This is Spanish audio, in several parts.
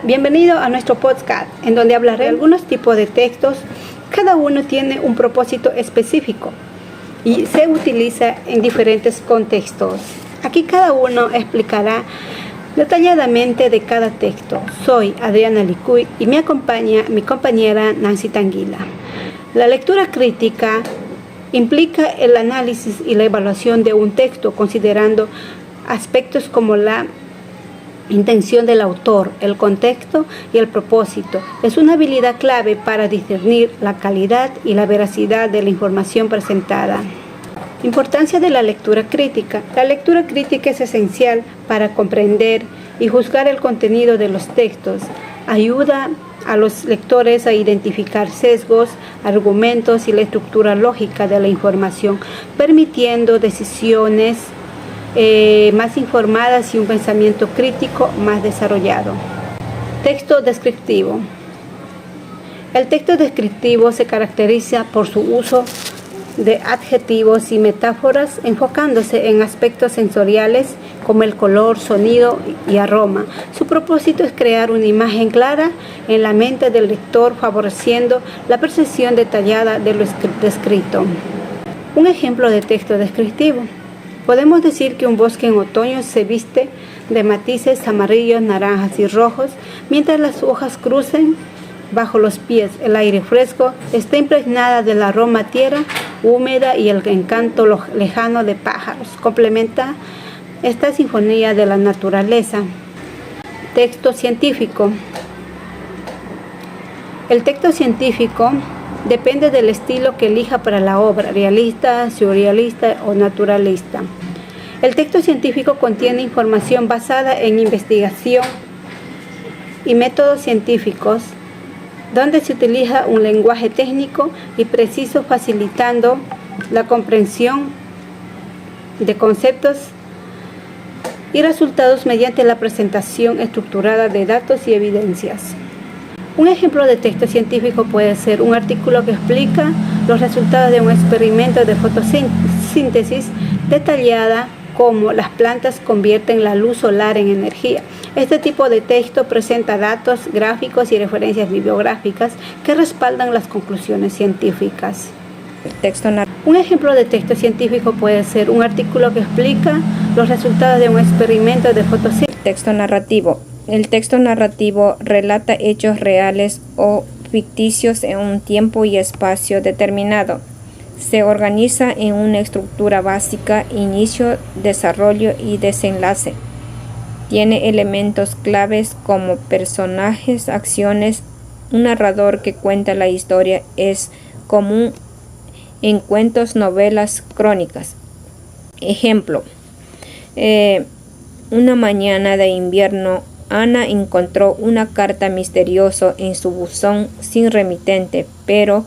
Bienvenido a nuestro podcast, en donde hablaré de algunos tipos de textos. Cada uno tiene un propósito específico y se utiliza en diferentes contextos. Aquí cada uno explicará detalladamente de cada texto. Soy Adriana Licuy y me acompaña mi compañera Nancy Tanguila. La lectura crítica implica el análisis y la evaluación de un texto, considerando aspectos como la intención del autor, el contexto y el propósito. Es una habilidad clave para discernir la calidad y la veracidad de la información presentada. Importancia de la lectura crítica. La lectura crítica es esencial para comprender y juzgar el contenido de los textos. Ayuda a los lectores a identificar sesgos, argumentos y la estructura lógica de la información, permitiendo decisiones más informadas y un pensamiento crítico más desarrollado. Texto descriptivo. El texto descriptivo se caracteriza por su uso de adjetivos y metáforas, enfocándose en aspectos sensoriales como el color, sonido y aroma. Su propósito es crear una imagen clara en la mente del lector, favoreciendo la percepción detallada de lo descrito. Un ejemplo de texto descriptivo. Podemos decir que un bosque en otoño se viste de matices amarillos, naranjas y rojos, mientras las hojas crucen bajo los pies. El aire fresco está impregnada del aroma a tierra húmeda y el encanto lejano de pájaros. Complementa esta sinfonía de la naturaleza. Texto científico. El texto científico depende del estilo que elija para la obra, realista, surrealista o naturalista. El texto científico contiene información basada en investigación y métodos científicos, donde se utiliza un lenguaje técnico y preciso, facilitando la comprensión de conceptos y resultados mediante la presentación estructurada de datos y evidencias. Un ejemplo de texto científico puede ser un artículo que explica los resultados de un experimento de fotosíntesis detallada, cómo las plantas convierten la luz solar en energía. Este tipo de texto presenta datos, gráficos y referencias bibliográficas que respaldan las conclusiones científicas. Un ejemplo de texto científico puede ser un artículo que explica los resultados de un experimento de fotosíntesis. Texto narrativo. El texto narrativo relata hechos reales o ficticios en un tiempo y espacio determinado. Se organiza en una estructura básica: inicio, desarrollo y desenlace. Tiene elementos claves como personajes, acciones. Un narrador que cuenta la historia es común en cuentos, novelas, crónicas. Ejemplo: una mañana de invierno, Ana encontró una carta misteriosa en su buzón sin remitente, pero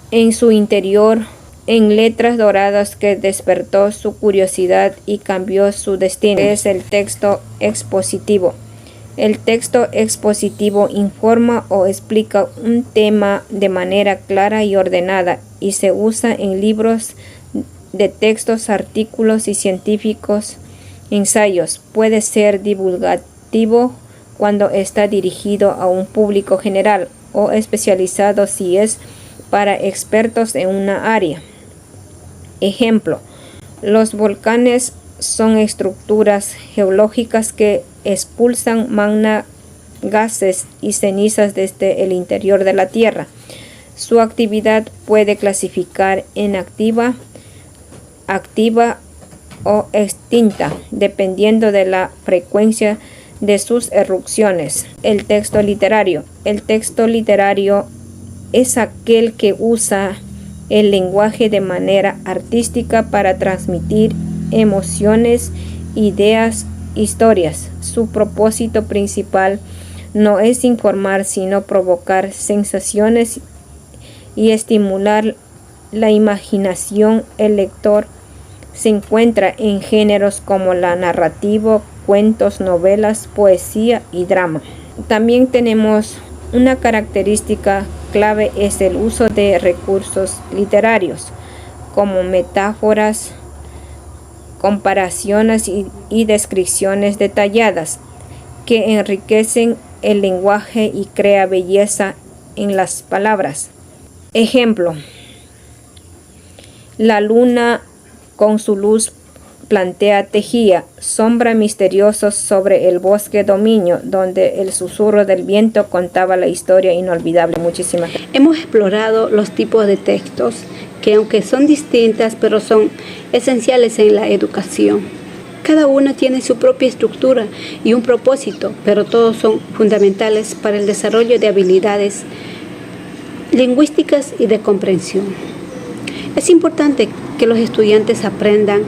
en su interior, en letras doradas que despertó su curiosidad y cambió su destino. Es el texto expositivo. El texto expositivo informa o explica un tema de manera clara y ordenada y se usa en libros de textos, artículos y científicos, ensayos. Puede ser divulgativo cuando está dirigido a un público general o especializado si es para expertos en una área. Ejemplo: los volcanes son estructuras geológicas que expulsan magma, gases y cenizas desde el interior de la Tierra. Su actividad puede clasificar en activa o extinta, dependiendo de la frecuencia de sus erupciones. El texto literario. El texto literario es aquel que usa el lenguaje de manera artística para transmitir emociones, ideas, historias. Su propósito principal no es informar, sino provocar sensaciones y estimular la imaginación. El lector se encuentra en géneros como la narrativo, cuentos, novelas, poesía y drama. También tenemos una característica clave: es el uso de recursos literarios como metáforas, comparaciones y descripciones detalladas que enriquecen el lenguaje y crea belleza en las palabras. Ejemplo: la luna con su luz plantea tejía sombra misteriosa sobre el bosque dominio, donde el susurro del viento contaba la historia inolvidable. Muchísimas gracias. Hemos explorado los tipos de textos que, aunque son distintas, pero son esenciales en la educación. Cada uno tiene su propia estructura y un propósito, pero todos son fundamentales para el desarrollo de habilidades lingüísticas y de comprensión. Es importante que los estudiantes aprendan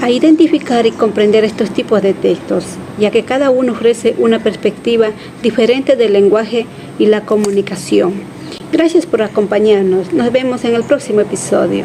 a identificar y comprender estos tipos de textos, ya que cada uno ofrece una perspectiva diferente del lenguaje y la comunicación. Gracias por acompañarnos. Nos vemos en el próximo episodio.